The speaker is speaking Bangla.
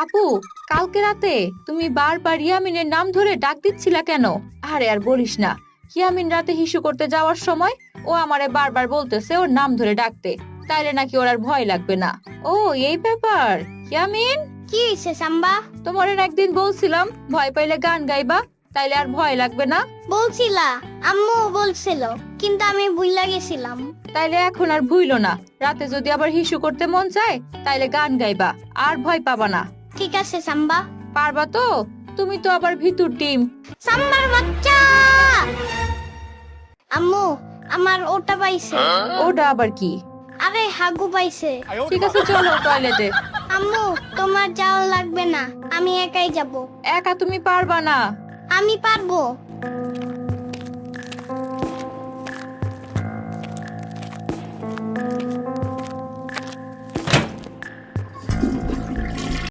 আপু, কালকে রাতে তুমি বারবার ইয়ামিনের নাম ধরে ডাক দিচ্ছিলা কেন? আরে আর বলিস না, ইয়ামিন রাতে হিসু করতে যাওয়ার সময় ও আমারে বারবার বলতেছে ওর নাম ধরে ডাকতে, তাইলে নাকি ওর আর ভয় লাগবে না। ও, এই ব্যাপার। ইয়ামিন, কি হয়েছে সাম্বা? তোমার একদিন বলছিলাম ভয় পাইলে গান গাইবা, তাইলে আর ভয় লাগবে না। বলছিলা, আম্মু বলছিল, কিন্তু আমি ভুইলা গেছিলাম। তাইলে এখন আর ভুইলো না, রাতে যদি আবার হিসু করতে মন চায় তাইলে গান গাইবা, আর ভয় পাবা না। ঠিক আছে সাম্বা। পারবা তো? তুমি তো আবার ভিতুর টিম। সাম্বার বাচ্চা! আম্মু, আমার ওটা পাইছে। ওটা আবার কি? আরে হাগু পাইছে। ঠিক আছে, চলো টয়লেটে। আম্মু, তোমার যাওয়া লাগবে না, আমি একাই যাব। একা তুমি পারবা না। আমি পারবো।